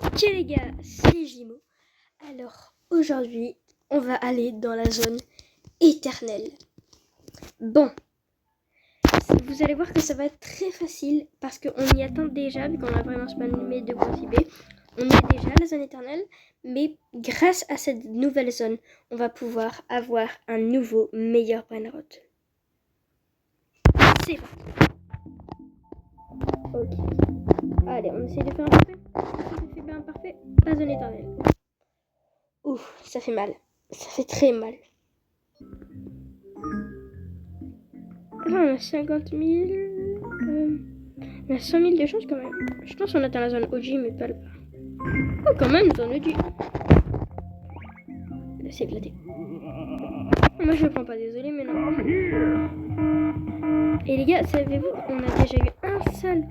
Ok les gars, c'est Jimo. Alors aujourd'hui, on va aller dans la zone éternelle. Bon, vous allez voir que ça va être très facile parce qu'on y atteint déjà, vu qu'on a vraiment spammé de points ciblés. On est déjà à la zone éternelle, mais grâce à cette nouvelle zone, on va pouvoir avoir un nouveau meilleur brainrot. C'est parti. Ok. Allez, on essaie de faire un parfait. Si je fais bien un parfait, la zone éternelle. Ouf, ça fait mal. Ça fait très mal. Là, on a 50 000. On a 100 000 de chance quand même. Je pense qu'on atteint la zone OG, mais pas là. Oh, quand même, zone OG. C'est éclaté. Moi, je le prends pas, désolé, mais non. Et les gars, savez-vous, on a déjà eu un seul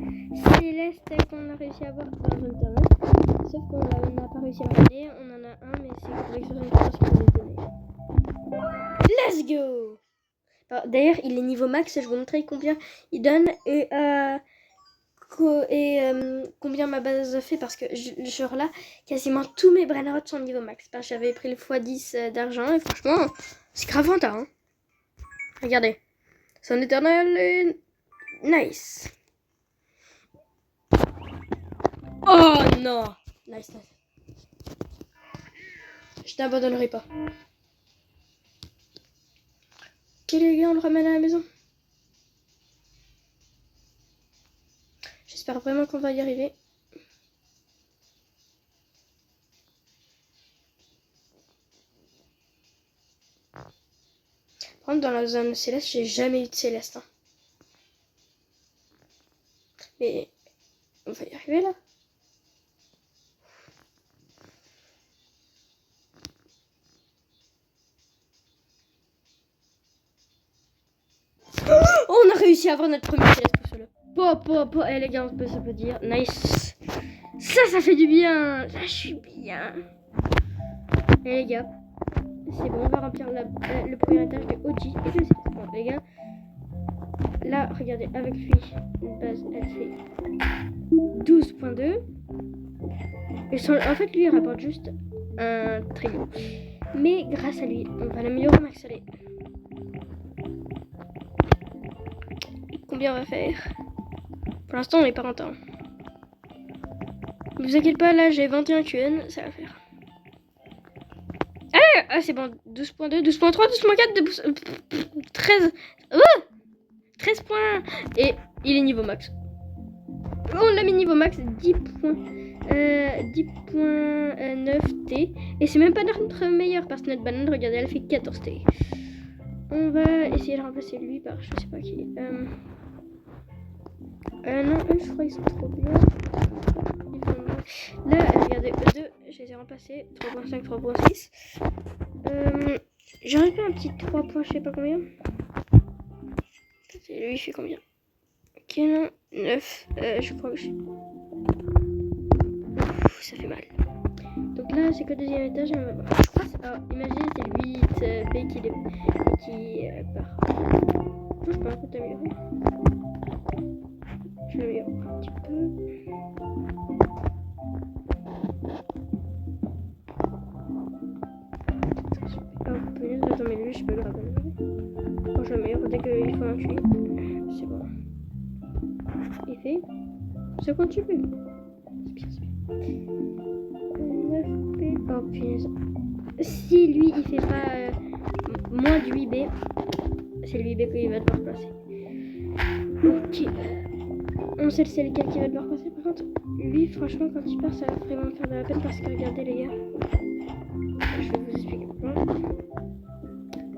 céleste qu'on a réussi à avoir dans la zone éternelle. Sauf qu'on n'a pas réussi à le gagner. On en a un, mais c'est avec 74 pour les donner. Let's go! D'ailleurs, il est niveau max. Je vais vous montrer combien il donne et combien ma base fait. Parce que, genre là, quasiment tous mes brainrots sont niveau max. Parce que j'avais pris le x10 d'argent. Et franchement, c'est grave rentable. Hein. Regardez. Son éternel est nice. Oh non! Nice. Je t'abandonnerai pas. Ok les gars, on le ramène à la maison. J'espère vraiment qu'on va y arriver. Par contre, dans la zone céleste, j'ai jamais eu de céleste. Hein. Mais on va y arriver là. Oh, on a réussi à avoir notre premier céleste pour cela. Eh les gars, on peut s'applaudir. Nice. Ça fait du bien. Là, je suis bien. Et les gars, c'est bon, on va remplir le premier étage de OG et de céleste. Bon, les gars, là, regardez, avec lui, une base, elle fait 12.2. En fait, lui, il rapporte juste un trio. Mais grâce à lui, on va l'améliorer au max. Allez. Combien on va faire? Pour l'instant, on n'est pas rentable. Ne vous inquiétez pas, là, j'ai 21 QN, ça va faire. Ah, c'est bon. 12.2, 12.3, 12.4, 13. 13 points. Et il est niveau max. On l'a mis niveau max, 10.9 T. Et c'est même pas notre meilleur parce que notre banane, regardez, elle fait 14 T. On va essayer de remplacer lui par je sais pas qui. Non, eux, je crois qu'ils sont trop bien. Là, regardez, eux deux, je les ai remplacés. 3.5, 3.6. J'aurais fait un petit 3 points, je sais pas combien. Et lui, il fait combien? Ok, non, 9. Je crois que j'ai. Ça fait mal. Donc là, c'est que le deuxième étage. Je crois que imaginez, c'est le 8 B qui part. Je peux un peu t'améliorer. Je l'améliore un petit peu. Oh, punaise, attends, mais lui, je peux le raméliorer. Bon, je l'améliore dès qu'il faut un QI. C'est bon. Il fait 58 B. C'est bien. 9B. Oh, punaise. Si lui, il fait pas moins de 8B, c'est le 8B qu'il va devoir passer. Ok. On sait c'est lequel qui va devoir passer. Par contre, lui, franchement, quand il part, ça va vraiment me faire de la peine parce que regardez, les gars. Je vais vous expliquer pourquoi.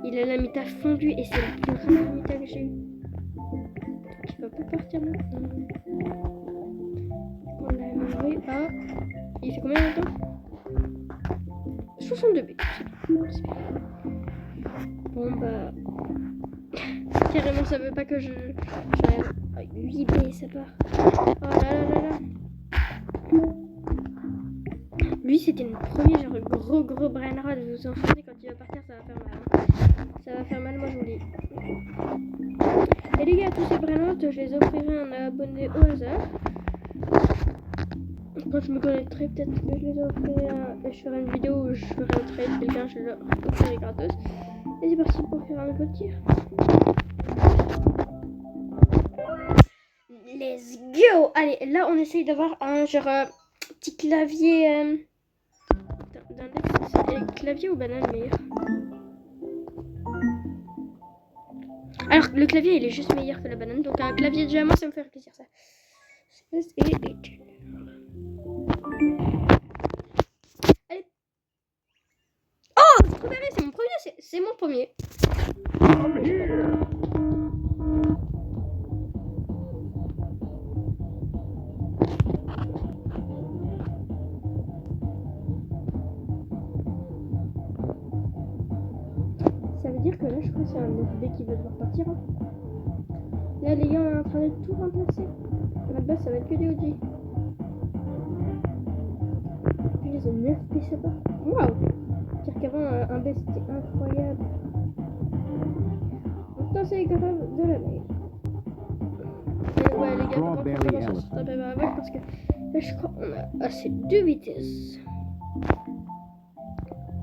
Il a la méta fondue et c'est la plus rare méta que j'ai eue. Donc il va pas partir maintenant. On l'a amélioré à. Il fait combien de temps? 62 B. C'est bien. Bon bah. Carrément, ça veut pas que je. 8 B, ça part. Oh là là là là. Lui, c'était le premier genre gros brainrot. Vous vous en souvenez, quand il va partir, ça va faire mal. Ça va faire mal, moi je vous le dis. Et les gars, tous ces brainrots, je les offrirai à un abonné au hasard. Quand je me connecterai, peut-être que je les offrirai. Je ferai une vidéo où je ferai un trade quelqu'un, je leur offrirai gratos. Et c'est parti pour faire un nouveau tir. Let's go! Allez, là on essaye d'avoir un genre petit clavier. Clavier ou banane meilleur? Alors le clavier il est juste meilleur que la banane, donc un clavier déjà moi ça me fait plaisir ça. Allez. Oh, strawberry, c'est mon premier, c'est mon premier. Ça veut dire que là, je crois que c'est un FB qui va devoir partir. Hein. Là, les gars, on est en train de tout remplacer. À la base, ça va être que des OG. Puis les 9 B, ça va. Waouh! C'est-à-dire qu'avant, un B, c'était incroyable. Pourtant, c'est grave de la merde. Ouais, les gars, on commence à se taper avec parce que là, je crois qu'on a assez de vitesse.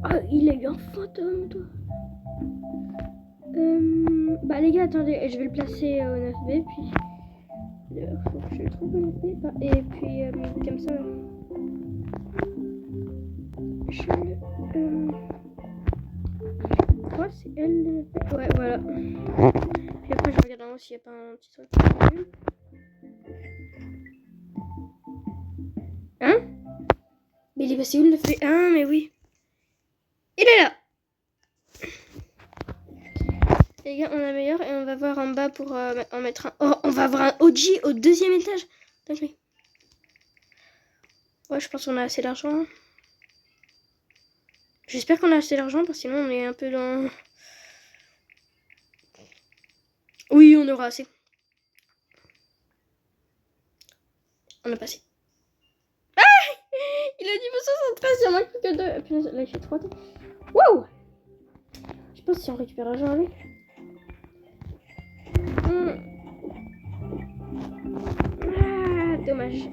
Ah, il a eu un fantôme, toi. Bah les gars, attendez, je vais le placer au 9B, puis... D'ailleurs, faut que je le trouve au 9B, et puis comme ça... Je le... Je crois que c'est elle le 9B. Ouais, voilà. Puis après, je regarde en haut s'il n'y a pas un petit truc. Hein? Mais il est passé où le 9B? Ah, mais oui. Il est là! Les gars, on a meilleur et on va voir en bas pour en mettre un... Oh, on va avoir un OG au 2e étage. D'accord. Ouais, je pense qu'on a assez d'argent. J'espère qu'on a assez d'argent parce que sinon on est un peu dans... Oui, on aura assez. On a pas assez. Ah! Il a dit 73, il y en a plus que 2. Puis là, il fait 3. Wow! Je pense si on récupère l'argent avec. Ah, dommage.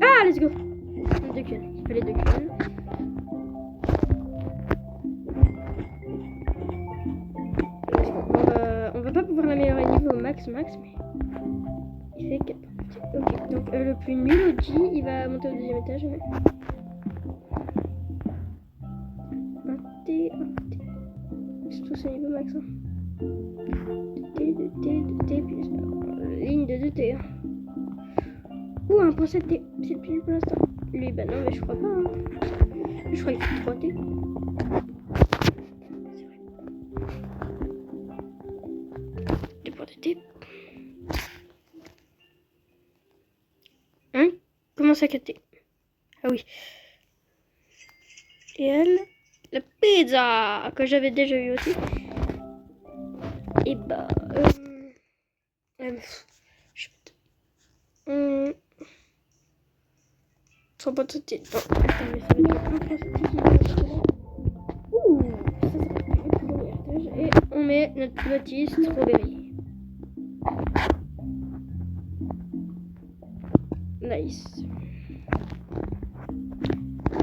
Ah, let's go. 2 kills. Il fallait 2 kills. On va pas pouvoir l'améliorer niveau max, mais il fait 4. Ok, donc le plus nul OG, il va monter au 2e étage. Ouais. Un T. C'est tout ce niveau max. Hein. De T, puis ligne de 2T. Ouh, 1.7T. C'est le plus nul pour l'instant. Lui, bah non, mais je crois pas. Hein. Je crois qu'il fait 3T. C'est vrai. 2.2T. Hein? Comment ça 4T? Ah oui. Et elle, la pizza que j'avais déjà eu aussi. Et bah, je vais 3.2T. Non, attends, mais ça va être 1.7T qui va. Ouh, ça c'est le premier étage. Et on met notre petit strawberry. Nice.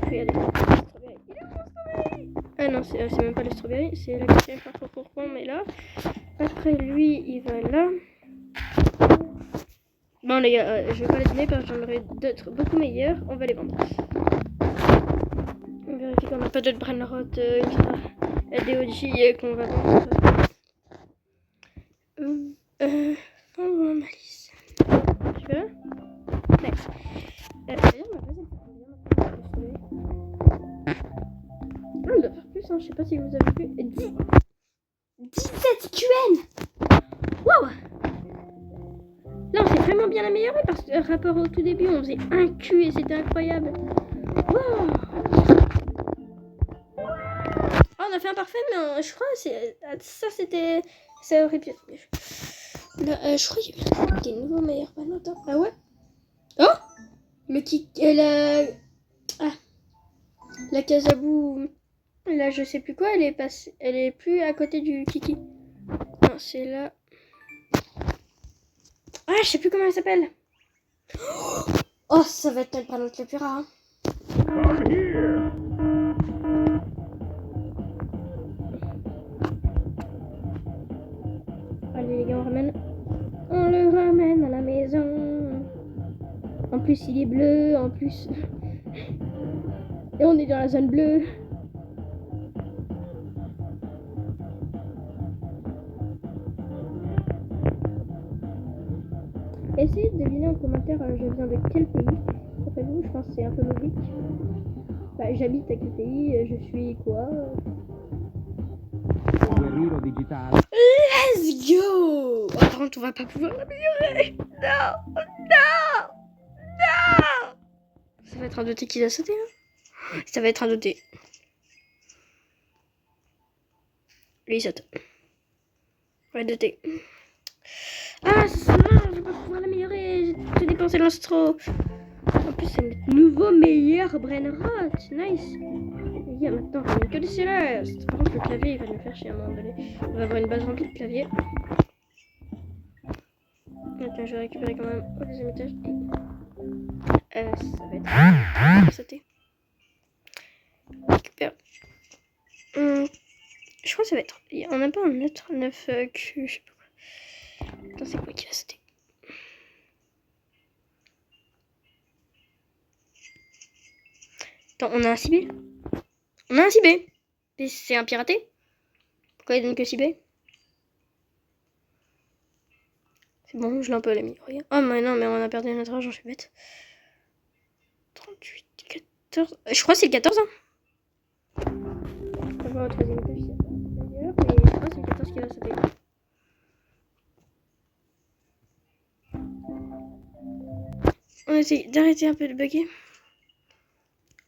Regardez, le strawberry. Il est où mon strawberry? Ah non, c'est même pas le strawberry, c'est la 4e parcours qu'on met là. Après lui, il va là. Bon les gars, je vais pas les donner parce que j'en aurai d'autres beaucoup meilleurs. On va les vendre. On vérifie qu'on n'a pas d'autres Brainrot, des OG qu'on va vendre. Vendre un malice. Tu veux? Next. D'ailleurs, ma base, elle fait combien maintenant? On doit faire plus, hein. Je sais pas si vous avez vu. 17 QN! Wow! Là, on s'est vraiment bien amélioré parce que rapport au tout début, on faisait 1 Q et c'était incroyable. Wow! Oh, on a fait un parfait, mais je crois que ça c'était... Ça aurait pu être mieux. Là, je crois qu'il y a des nouveaux meilleurs panneaux. Ah ouais? Oh! Le kick... la Casabou... Là, je sais plus quoi, elle est passée... Elle est plus à côté du Kiki. Non, c'est là... Ah, je sais plus comment elle s'appelle. Oh, ça va être notre Branout le plus rare. Hein. Allez les gars, on le ramène à la maison. En plus il est bleu, en plus. Et on est dans la zone bleue. Essayez de deviner en commentaire je viens de quel pays. Après vous, je pense que c'est un peu logique. Bah, j'habite à quel pays, je suis quoi Let's go. Oh, par contre, on va pas pouvoir l'améliorer. Non, non, non. Ça va être un doté qui a sauté. Hein. Ça va être un doté. Lui, il saute. Ouais, doté. Ah, non, je vais pas pouvoir l'améliorer. J'ai tout dépensé l'astro. En plus, c'est notre nouveau meilleur Brainrot. Nice. Les gars, maintenant, on a que des célestes. Par contre, le clavier, il va nous faire chier à un moment donné. On va avoir une base remplie de clavier. Attends, je vais récupérer quand même au deuxième étage. Ça va être sauté. Récupère. Je crois que ça va être. On n'a pas un autre 9 Q, je sais pas quoi. Attends, c'est quoi qui va sauter? Attends, on a un 6B. On a un 6B. Mais c'est un piraté. Pourquoi il donne que 6B? C'est bon, je l'ai un peu amélioré. Oh, mais non, mais on a perdu notre argent, je suis bête. 38, 14. Je crois que c'est le 14. Hein. On va voir au troisième étage. D'ailleurs, mais je crois que c'est le 14 qui va sauter. On essaye d'arrêter un peu de bugger.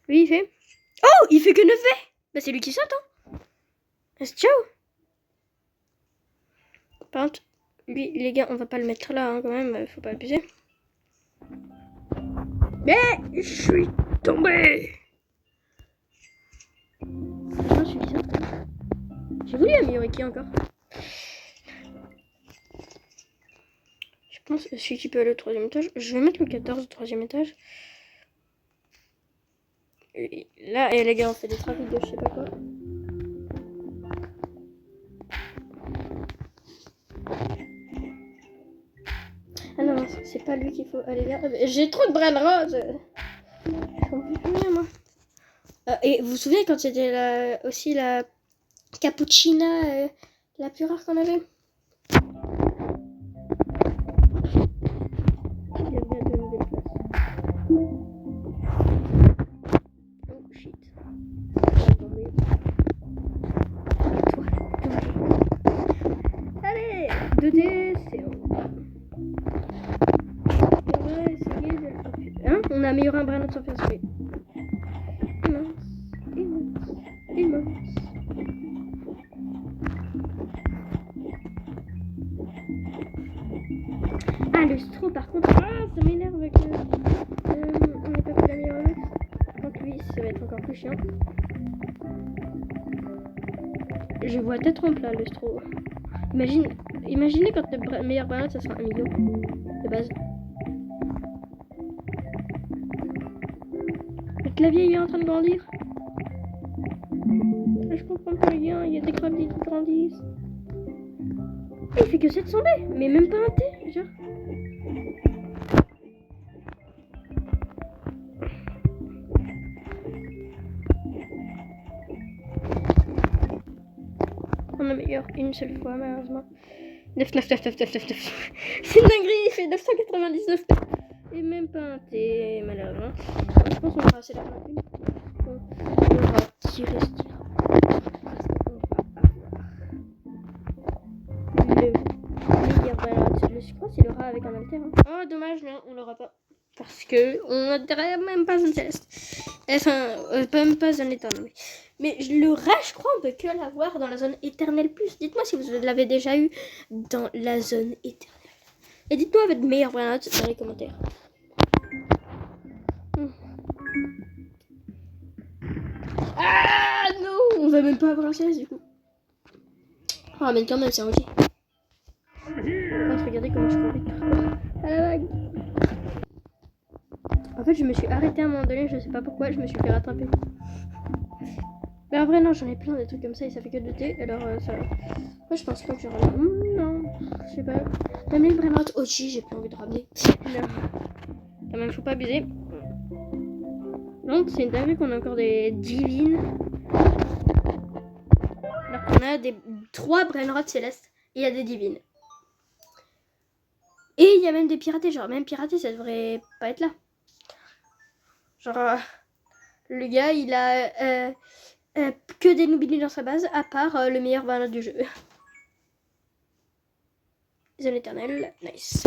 Lui, il fait. Oh, il fait que 9V. Bah, c'est lui qui saute, hein. Ciao. Par contre, lui, les gars, on va pas le mettre là, hein, quand même. Faut pas abuser. Mais je suis tombé. Non, je suis bizarre. J'ai voulu améliorer qui encore? Je pense que celui qui peut aller au troisième étage. Je vais mettre le 14 au troisième étage. Et là, et les gars, on fait des trafics de je sais pas quoi. Ah non, c'est pas lui qu'il faut aller là. J'ai trop de Brainrot. Je comprends plus rien, moi. Et vous vous souvenez quand c'était aussi la cappuccina la plus rare qu'on avait? Il y a bien de nouvelles places. Oh shit. Allez, 2D, c'est bon. On va essayer de le faire. Hein? On a amélioré un Brainrot sans faire ce fait. Immense. Ah, le stro par contre, ça m'énerve que on n'a pas pu l'améliorer. Donc lui, ça va être encore plus chiant. Je vois ta trompe là, le stro. Imaginez quand le meilleur Brainrot, ça sera un million de base. Le clavier il est en train de grandir. Je comprends pas rien, il y a des claviers qui grandissent. Il fait que 700 B, mais même pas un T, genre. On améliore une seule fois, malheureusement. 9. C'est une dinguerie, il fait 999. Et même pas un T, malheureusement. Je pense qu'on va passer la fin. On va tirer ce tir. Le meilleur balade, je crois que c'est le rat avec un alter. Hein. Oh, dommage, non, on l'aura pas. Parce que on n'a même pas un céleste. Enfin, même pas un éternel. Mais le rat, je crois, on peut que l'avoir dans la zone éternelle plus. Dites-moi si vous l'avez déjà eu dans la zone éternelle. Et dites-moi votre meilleur balade dans les commentaires. Ah non, on va même pas avoir un céleste du coup. Oh, mais quand même, c'est un ok. Regardez comment je cours vite. À la vague. En fait, je me suis arrêtée à un moment donné, je sais pas pourquoi, je me suis fait rattraper. Mais en vrai, non, j'en ai plein des trucs comme ça et ça fait que 2 thé. Alors, ça. Moi, je pense pas que j'aurai. Non, je sais pas. Même les brainottes Ochi, j'ai plus envie de ramener. Non. Quand même, faut pas abuser. Donc, c'est une dinguerie qu'on a encore des divines. Alors qu'on a 3 brainottes célestes et il y a des divines. Et il y a même des piratés. Genre, même piratés, ça devrait pas être là. Genre, le gars, il a que des Nubini dans sa base, à part le meilleur brainotte du jeu. Zone éternelle, nice.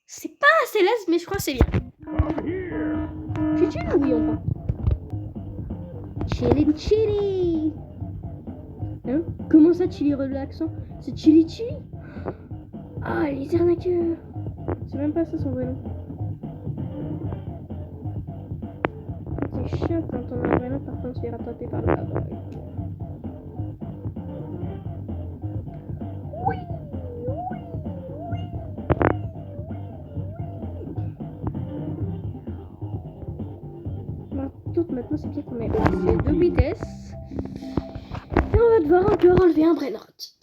C'est pas un céleste, mais je crois que c'est bien. Tu chill ou oui on pas? Chili. Hein? Comment ça, chili relaxant? C'est chili chili? Ah, les arnaqueurs. C'est même pas ça son vrai nom. C'est chiant quand on a un vrai nom, par contre, on se fait rattraper par le bas. Oui. Maintenant, c'est bien qu'on ait ces 2 vitesses. Et on va devoir encore enlever un brainotte.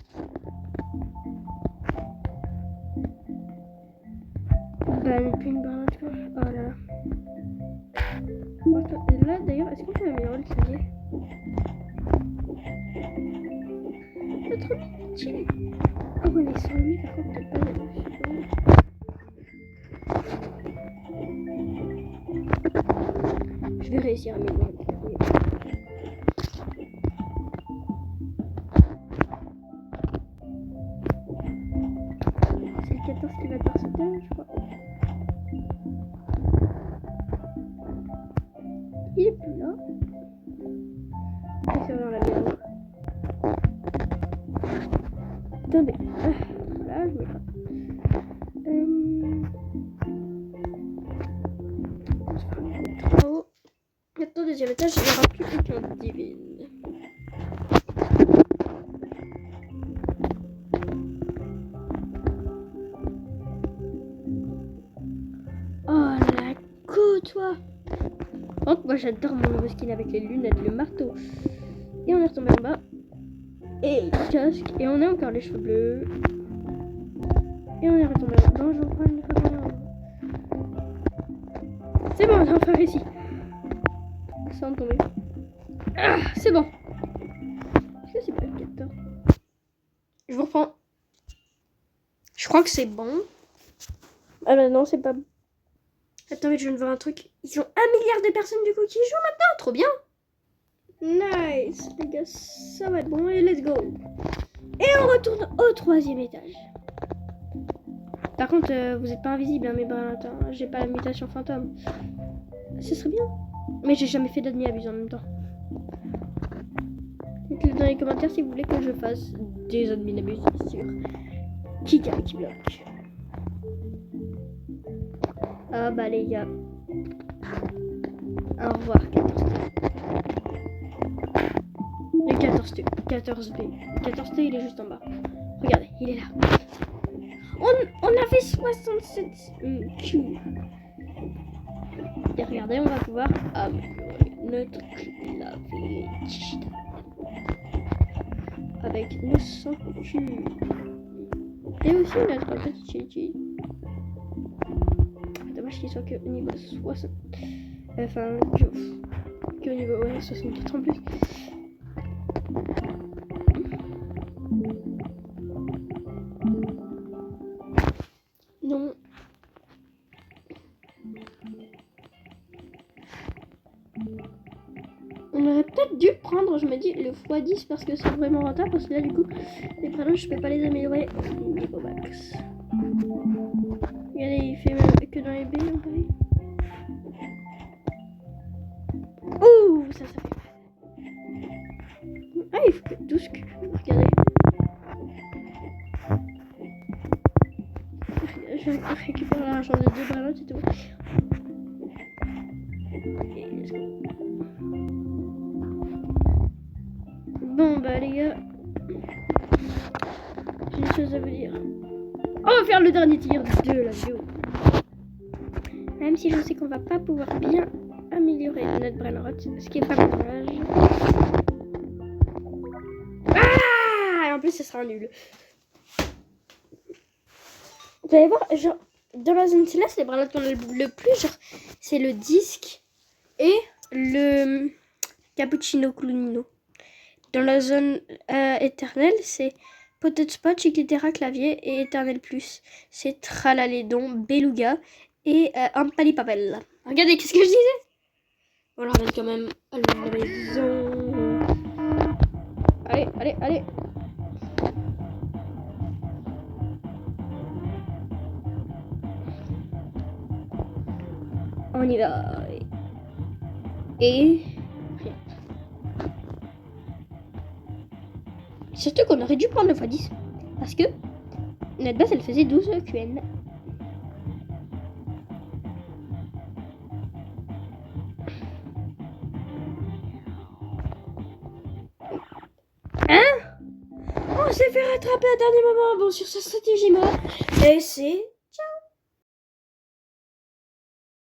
Bah, plus une brainotte quoi. Oh là là. Et là, d'ailleurs, est-ce qu'on peut améliorer le clavier? C'est trop chili. Oh, ouais, mais sans lui, par contre, t'as pas de. Je vais réussir à améliorer le clavier. C'est le 14 qui va devoir sauter, je crois. Il est plus là. C'est dans la maison. Attendez. Là, je mets pas. Trop haut. Maintenant, deuxième étage, il n'y aura plus aucun divine. Oh la toi. Oh, moi j'adore mon nouveau skin avec les lunettes, le marteau. Et on est retombé en bas. Et le casque. Et on a encore les cheveux bleus. Et on est retombé en bas. Non, je vais prendre une photo. C'est bon, on a enfin réussi. Sans tomber. Ah, c'est bon. Est-ce que c'est pas le 14? Je vous reprends. Je crois que c'est bon. Ah là non, c'est pas bon. Attends, mais je viens de voir un truc. Ils ont 1 milliard de personnes du coup qui jouent maintenant. Trop bien. Nice, les gars, ça va être bon. Et let's go. Et on retourne au 3e étage. Par contre, vous n'êtes pas invisible, hein, mes brainottes. Hein. J'ai pas la mutation fantôme. Ce serait bien. Mais j'ai jamais fait d'admis abuse en même temps. Dites-le dans les commentaires si vous voulez que je fasse des admin abuse sur Kika qui bloque. Ah bah les gars. Au revoir 14T. Le 14T. 14B. 14T il est juste en bas. Regardez, il est là. On avait 67 Q. Et regardez, on va pouvoir améliorer notre clavier avec 900 Q. Et aussi notre petit chili. Dommage qu'il soit que au niveau 60. Enfin, que au niveau 64 en plus. Non. On aurait peut-être dû prendre, je me dis, le x10 parce que c'est vraiment rentable. Parce que là, du coup, les prénoms, je peux pas les améliorer au niveau max. Regardez, il fait même que dans les B, on pareil. Ouh, ça fait mal. Ah, il faut que 12 Q. Regardez. Je vais récupérer l'argent de 2 ballots et tout. Et let's go. Bon, bah, les gars, j'ai une chose à vous dire. On va faire le dernier tir de la vidéo. Même si je sais qu'on va pas pouvoir bien améliorer notre brain rot, ce qui est pas dommage. Ah! Et en plus, ce sera nul. Vous allez voir, genre, dans la zone céleste, les brain qu'on a le plus, genre, c'est le disque et le cappuccino clownino. Dans la zone éternelle, c'est Potet Spot, Chiquitera, Clavier et Éternel Plus. C'est Tralalédon, Beluga et un Palipapel. Regardez, qu'est-ce que je disais? On le ramène quand même à la maison. Allez, allez, allez. On y va. Et... surtout qu'on aurait dû prendre le x10. Parce que notre base, elle faisait 12 QN. Hein? On s'est fait rattraper à dernier moment. Bon, sur sa stratégie mort. Et c'est